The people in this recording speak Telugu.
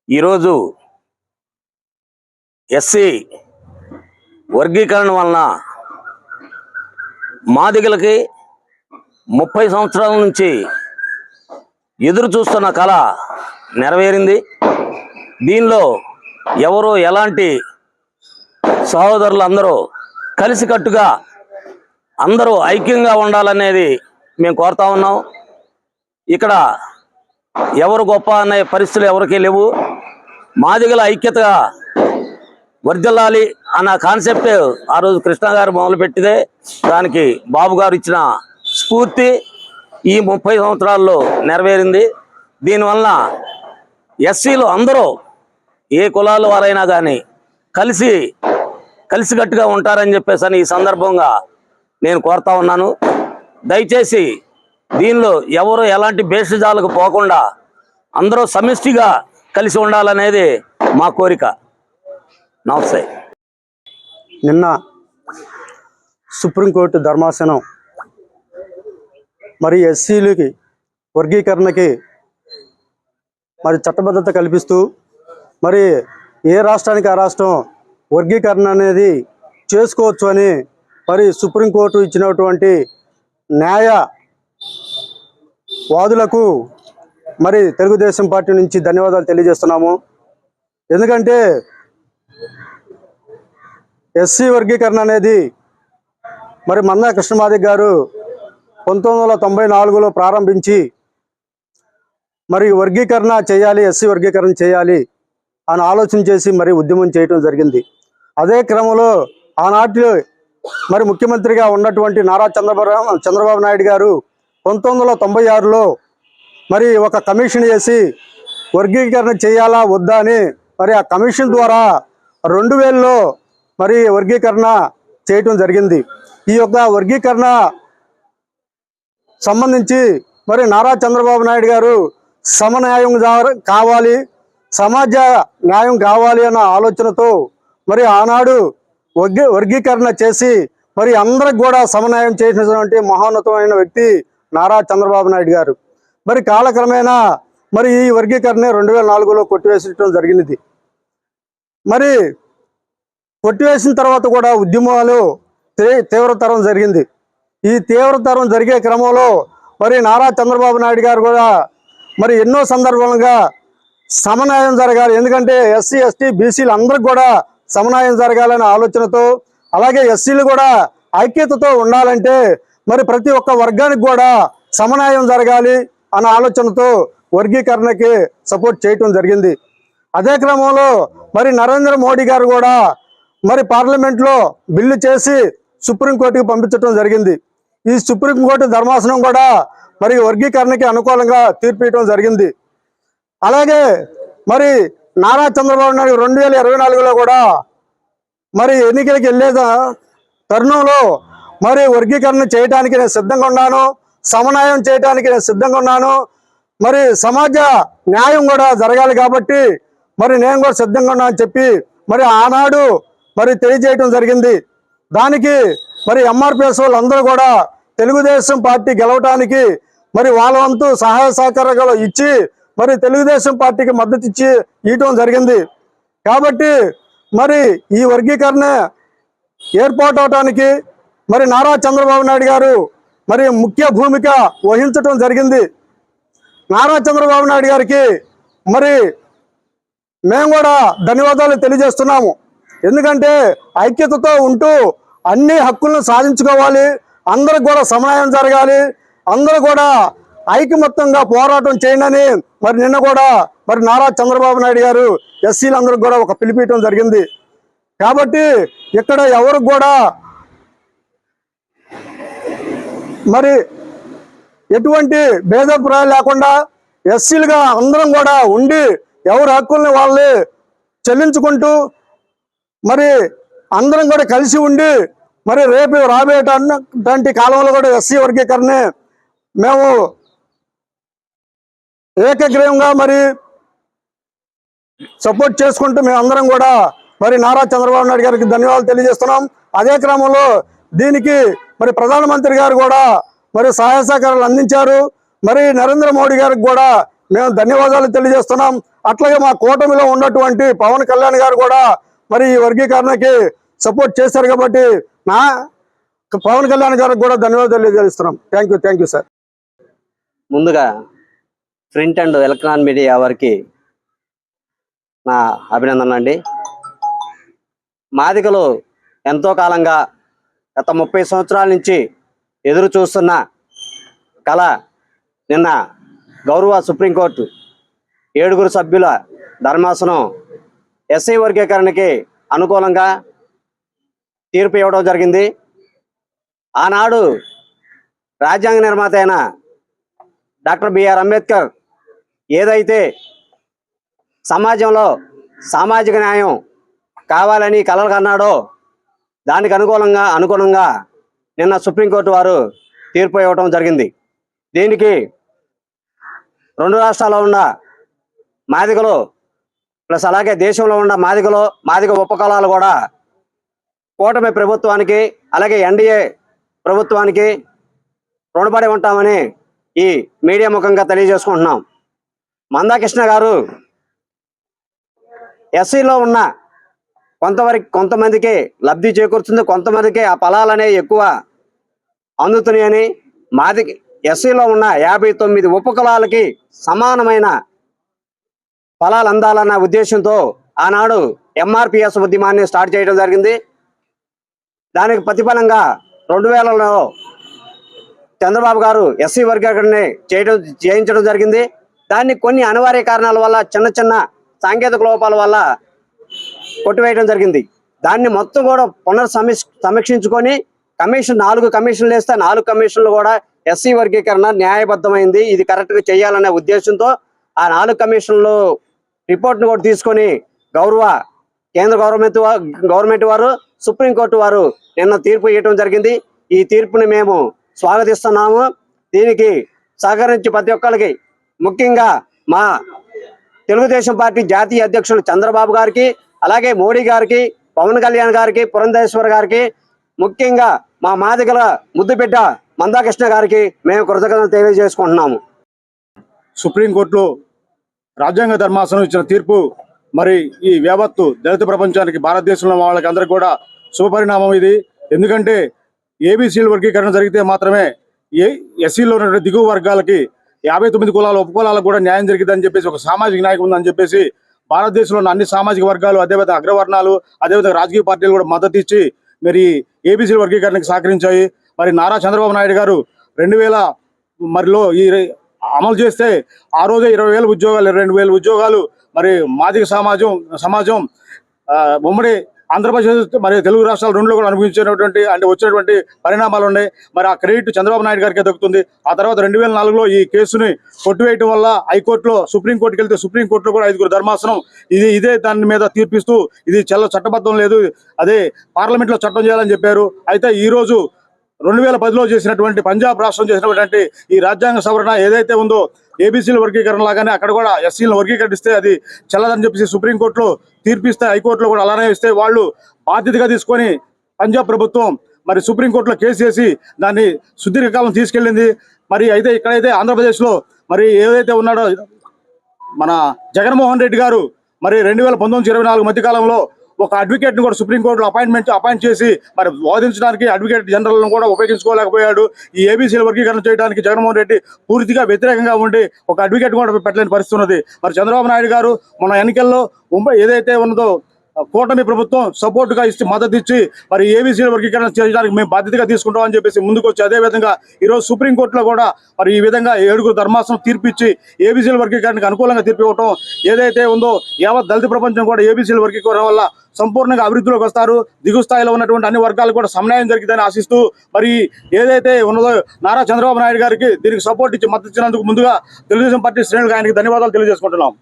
ఈరోజు ఎస్సీ వర్గీకరణ వలన మాదిగలకి 30 సంవత్సరాల నుంచి ఎదురు చూస్తున్న కళ నెరవేరింది. దీనిలో ఎవరు ఎలాంటి సహోదరులు అందరూ కలిసికట్టుగా అందరూ ఐక్యంగా ఉండాలనేది మేము కోరుతా ఉన్నాం. ఇక్కడ ఎవరు గొప్ప అనే పరిస్థితులు ఎవరికీ లేవు. మాదిగల ఐక్యతగా వర్ధిల్లాలి అన్న కాన్సెప్ట్ ఆ రోజు కృష్ణ గారు మొదలుపెట్టిదే. దానికి బాబు గారు ఇచ్చిన స్ఫూర్తి ఈ 30 సంవత్సరాల్లో నెరవేరింది. దీనివలన ఎస్సీలు అందరూ ఏ కులాల వారైనా కానీ కలిసికట్టుగా ఉంటారని చెప్పేసి ఈ సందర్భంగా నేను కోరుతా ఉన్నాను. దయచేసి దీనిలో ఎవరు ఎలాంటి భేషజాలకు పోకుండా అందరూ సమిష్టిగా కలిసి ఉండాలనేది మా కోరిక. నమస్తే. నిన్న సుప్రీంకోర్టు ధర్మాసనం మరి ఎస్సీలకి వర్గీకరణకి మరి చట్టబద్ధత కల్పిస్తూ మరి ఏ రాష్ట్రానికి ఆ రాష్ట్రం వర్గీకరణ అనేది చేసుకోవచ్చు అని మరి సుప్రీంకోర్టు ఇచ్చినటువంటి న్యాయ వాదులకు మరి తెలుగుదేశం పార్టీ నుంచి ధన్యవాదాలు తెలియజేస్తున్నాము. ఎందుకంటే ఎస్సీ వర్గీకరణ అనేది మరి మన్నా కృష్ణమాదిగ గారు 1994లో ప్రారంభించి మరి వర్గీకరణ చేయాలి, ఎస్సీ వర్గీకరణ చేయాలి అని ఆలోచన చేసి మరి ఉద్యమం చేయడం జరిగింది. అదే క్రమంలో ఆనాటి మరి ముఖ్యమంత్రిగా ఉన్నటువంటి నారా చంద్రబాబు నాయుడు గారు 1996లో మరి ఒక కమిషన్ చేసి వర్గీకరణ చేయాలా వద్దా అని మరి ఆ కమిషన్ ద్వారా 2000లో మరి వర్గీకరణ చేయటం జరిగింది. ఈ యొక్క వర్గీకరణ సంబంధించి మరి నారా చంద్రబాబు నాయుడు గారు సమన్యాయం కావాలి, సమాజ న్యాయం కావాలి అన్న ఆలోచనతో మరి ఆనాడు వర్గీకరణ చేసి మరి అందరికి కూడా సమన్యాయం చేసినటువంటి మహోన్నతమైన వ్యక్తి నారా చంద్రబాబు నాయుడు గారు. మరి కాలక్రమేణా మరి ఈ వర్గీకరణ 2004లో కొట్టివేసడం జరిగినది. మరి కొట్టివేసిన తర్వాత కూడా ఉద్యమాలు తీవ్రతరం జరిగింది. ఈ తీవ్రతరం జరిగే క్రమంలో మరి నారా చంద్రబాబు నాయుడు గారు కూడా మరి ఎన్నో సందర్భాలుగా సమన్యాయం జరగాలి, ఎందుకంటే ఎస్సీ ఎస్టీ బీసీలు అందరికి కూడా సమన్యాయం జరగాలనే ఆలోచనతో, అలాగే ఎస్సీలు కూడా ఐక్యతతో ఉండాలంటే మరి ప్రతి ఒక్క వర్గానికి కూడా సమన్యాయం జరగాలి అన్న ఆలోచనతో వర్గీకరణకి సపోర్ట్ చేయటం జరిగింది. అదే క్రమంలో మరి నరేంద్ర మోడీ గారు కూడా మరి పార్లమెంట్లో బిల్లు చేసి సుప్రీంకోర్టుకి పంపించడం జరిగింది. ఈ సుప్రీంకోర్టు ధర్మాసనం కూడా మరి వర్గీకరణకి అనుకూలంగా తీర్పు ఇవ్వడం జరిగింది. అలాగే మరి నారా చంద్రబాబు నాయుడు 2024లో కూడా మరి ఎన్నికలకు వెళ్ళే తరుణంలో మరి వర్గీకరణ చేయడానికి నేను సిద్ధంగా ఉన్నాను, సమన్యాయం చేయడానికి నేను సిద్ధంగా ఉన్నాను, మరి సమాజ న్యాయం కూడా జరగాలి కాబట్టి మరి నేను కూడా సిద్ధంగా ఉన్నా అని చెప్పి మరి ఆనాడు మరి తెలియజేయటం జరిగింది. దానికి మరి ఎంఆర్పిఎస్ వాళ్ళందరూ కూడా తెలుగుదేశం పార్టీ గెలవడానికి మరి వాళ్ళ వంతు సహాయ సహకారాలు ఇచ్చి మరి తెలుగుదేశం పార్టీకి మద్దతు ఇవ్వటం జరిగింది. కాబట్టి మరి ఈ వర్గీకరణ ఏర్పాటు అవడానికి మరి నారా చంద్రబాబు నాయుడు గారు మరి ముఖ్య భూమిక వహించటం జరిగింది. నారా చంద్రబాబు నాయుడు గారికి మరి మేము కూడా ధన్యవాదాలు తెలియజేస్తున్నాము. ఎందుకంటే ఐక్యతతో ఉంటూ అన్ని హక్కులను సాధించుకోవాలి, అందరికి కూడా సమన్యాయం జరగాలి, అందరూ కూడా ఐకమత్యంగా పోరాటం చేయండి మరి నిన్న కూడా మరి నారా చంద్రబాబు నాయుడు గారు ఎస్సీలందరికి కూడా ఒక పిలిపియటం జరిగింది. కాబట్టి ఇక్కడ ఎవరికి కూడా మరి ఎటువంటి భేదాభిప్రాయాలు లేకుండా ఎస్సీలుగా అందరం కూడా ఉండి ఎవరి హక్కుల్ని వాళ్ళు చెల్లించుకుంటూ మరి అందరం కూడా కలిసి ఉండి మరి రేపు రాబోయేటువంటి కాలంలో కూడా ఎస్సీ వర్గీకరణ మేము ఏకగ్రీవంగా మరి సపోర్ట్ చేసుకుంటూ మేమందరం కూడా మరి నారా చంద్రబాబు నాయుడు గారికి ధన్యవాదాలు తెలియజేస్తున్నాం. అదే క్రమంలో దీనికి మరి ప్రధానమంత్రి గారు కూడా మరి సహాయ సహకారాలు అందించారు. మరి నరేంద్ర మోడీ గారికి కూడా మేము ధన్యవాదాలు తెలియజేస్తున్నాం. అట్లాగే మా కూటమిలో ఉన్నటువంటి పవన్ కళ్యాణ్ గారు కూడా మరి ఈ వర్గీకరణకి సపోర్ట్ చేశారు కాబట్టి నా పవన్ కళ్యాణ్ గారికి కూడా ధన్యవాదాలు తెలియజేస్తున్నాం. Thank you sir. ముందుగా ప్రింట్ అండ్ ఎలక్ట్రానిక్ మీడియా వారికి నా అభినందనలు అండి. మాదిగలు ఎంతో కాలంగా గత 30 సంవత్సరాల నుంచి ఎదురు చూస్తున్న కళ నిన్న గౌరవ సుప్రీంకోర్టు 7 సభ్యుల ధర్మాసనం ఎస్సీ వర్గీకరణకి అనుకూలంగా తీర్పు ఇవ్వడం జరిగింది. ఆనాడు రాజ్యాంగ నిర్మాత అయిన డాక్టర్ బిఆర్ అంబేద్కర్ ఏదైతే సమాజంలో సామాజిక న్యాయం కావాలని కలలు కన్నాడో దానికి అనుగుణంగా నిన్న సుప్రీంకోర్టు వారు తీర్పు ఇవ్వడం జరిగింది. దీనికి 2 రాష్ట్రాల్లో ఉన్న మాదిగలు ప్లస్ అలాగే దేశంలో ఉన్న మాదిగ ఉపకులాలు కూడా కూటమి ప్రభుత్వానికి అలాగే ఎన్డీఏ ప్రభుత్వానికి రుణపడి ఉంటామని ఈ మీడియా ముఖంగా తెలియజేసుకుంటున్నాం. మందాకృష్ణ గారు ఎస్సీలో ఉన్న కొంతమందికి లబ్ధి చేకూరుతుంది, కొంతమందికి ఆ ఫలాలనే ఎక్కువ అందుతున్నాయని ఎస్సీలో ఉన్న 59 ఉపకులాలకి సమానమైన ఫలాలు అందాలన్న ఉద్దేశంతో ఆనాడు ఎంఆర్పిఎస్ ఉద్యమాన్ని స్టార్ట్ చేయడం జరిగింది. దానికి ప్రతిఫలంగా 2000లో చంద్రబాబు గారు ఎస్సీ వర్గీకరణని చేయించడం జరిగింది. దాన్ని కొన్ని అనివార్య కారణాల వల్ల చిన్న సాంకేతిక లోపాల వల్ల కొట్టివేయడం జరిగింది. దాన్ని మొత్తం కూడా సమీక్షించుకొని 4 కమిషన్లు వేస్తే 4 కమిషన్లు కూడా ఎస్సీ వర్గీకరణ న్యాయబద్ధమైంది, ఇది కరెక్ట్గా చేయాలనే ఉద్దేశంతో ఆ 4 కమిషన్లు రిపోర్ట్ను కూడా తీసుకొని కేంద్ర గవర్నమెంట్ వారు సుప్రీంకోర్టు వారు నిన్న తీర్పు ఇవ్వడం జరిగింది. ఈ తీర్పుని మేము స్వాగతిస్తున్నాము. దీనికి సహకరించి ప్రతి ఒక్కరికి, ముఖ్యంగా మా తెలుగుదేశం పార్టీ జాతీయ అధ్యక్షులు చంద్రబాబు గారికి, అలాగే మోడీ గారికి, పవన్ కళ్యాణ్ గారికి, పురంధేశ్వర్ గారికి, ముఖ్యంగా మా మాదిగల ముద్దుబిడ్డ మందాకృష్ణ గారికి మేము కృతజ్ఞతలు తెలియజేసుకుంటున్నాము. సుప్రీంకోర్టులో రాజ్యాంగ ధర్మాసనం ఇచ్చిన తీర్పు మరి ఈ యావత్తు దళిత ప్రపంచానికి, భారతదేశంలో వాళ్ళకి అందరికి కూడా శుభపరిణామం ఇది. ఎందుకంటే ఏబీసీల వర్గీకరణ జరిగితే మాత్రమే ఎస్సీలో ఉన్న దిగువ వర్గాలకి 59 కులాల ఉపకులాలకు కూడా న్యాయం జరిగిందని చెప్పేసి ఒక సామాజిక నాయకం ఉందని చెప్పేసి భారతదేశంలో ఉన్న అన్ని సామాజిక వర్గాలు, అదేవిధంగా అగ్రవర్ణాలు, అదేవిధంగా రాజకీయ పార్టీలు కూడా మద్దతు ఇచ్చి మరి ఏబీసీ వర్గీకరణకు సహకరించాయి. మరి నారా చంద్రబాబు నాయుడు గారు 2000లో ఈ అమలు చేస్తే ఆ రోజే 20,000 ఉద్యోగాలు, 22,000 ఉద్యోగాలు మరి మాదిగ సమాజం ఉమ్మడి ఆంధ్రప్రదేశ్ మరి తెలుగు రాష్ట్రాలు 2లో కూడా అనుభవించినటువంటి వచ్చినటువంటి పరిణామాలు ఉన్నాయి. మరి ఆ క్రెడిట్ చంద్రబాబు నాయుడు గారికి దక్కుతుంది. ఆ తర్వాత 2004లో ఈ కేసుని కొట్టివేయడం వల్ల హైకోర్టులో సుప్రీంకోర్టుకి వెళ్తే సుప్రీంకోర్టులో కూడా 5 ధర్మాసనం ఇదే దాని మీద తీర్పిస్తూ ఇది చట్టబద్ధం లేదు, అదే పార్లమెంట్లో చట్టం చేయాలని చెప్పారు. అయితే ఈరోజు 2010లో చేసినటువంటి పంజాబ్ రాష్ట్రం చేసినటువంటి ఈ రాజ్యాంగ సవరణ ఏదైతే ఉందో ఏబీసీల వర్గీకరణ లాగానే అక్కడ కూడా ఎస్సీలను వర్గీకరిస్తే అది చెల్లదని చెప్పేసి సుప్రీంకోర్టులో తీర్పిస్తే, హైకోర్టులో కూడా అలానే ఇస్తే వాళ్ళు బాధ్యతగా తీసుకొని పంజాబ్ ప్రభుత్వం మరి సుప్రీంకోర్టులో కేసు చేసి దాన్ని సుదీర్ఘకాలం తీసుకెళ్ళింది. మరి అయితే ఇక్కడైతే ఆంధ్రప్రదేశ్లో మరి ఏదైతే ఉన్నాడో మన జగన్మోహన్ రెడ్డి గారు మరి 2019-24 మధ్య కాలంలో ఒక అడ్వకేట్ని కూడా సుప్రీంకోర్టులో అపాయింట్ చేసి మరి వాదించడానికి అడ్వకేట్ జనరల్ను కూడా ఉపయోగించుకోలేకపోయాడు. ఈ ఏబీసీల వర్గీకరణ చేయడానికి జగన్మోహన్ రెడ్డి పూర్తిగా వ్యతిరేకంగా ఉండి ఒక అడ్వకేట్ కూడా పెట్టలేని పరిస్థితి ఉన్నది. మరి చంద్రబాబు నాయుడు గారు మన ఎన్నికల్లో ఏదైతే ఉన్నదో కూటమి ప్రభుత్వం సపోర్టుగా ఇచ్చి మద్దతు ఇచ్చి మరి ఏబీసీల వర్గీకరణ చేయడానికి మేము బాధ్యతగా తీసుకుంటామని చెప్పేసి ముందుకు వచ్చి, అదేవిధంగా ఈరోజు సుప్రీంకోర్టులో కూడా మరి ఈ విధంగా 7 ధర్మాసనం తీర్పిచ్చి ఏబీసీల వర్గీకరణకు అనుకూలంగా తీర్పు ఇవ్వటం ఏదైతే ఉందో యావత్ దళిత ప్రపంచం కూడా ఏబీసీల వర్గీకరణ వల్ల సంపూర్ణంగా అభివృద్ధిలోకి వస్తారు. దిగువ స్థాయిలో ఉన్నటువంటి అన్ని వర్గాలు కూడా సమన్వయం జరిగిందని ఆశిస్తూ మరి ఏదైతే ఉన్నదో నారా చంద్రబాబు నాయుడు గారికి దీనికి సపోర్ట్ ఇచ్చి మద్దతు ఇచ్చినందుకు ముందుగా తెలుగుదేశం పార్టీ శ్రేణులకు ఆయనకి ధన్యవాదాలు తెలియజేసుకుంటున్నాం.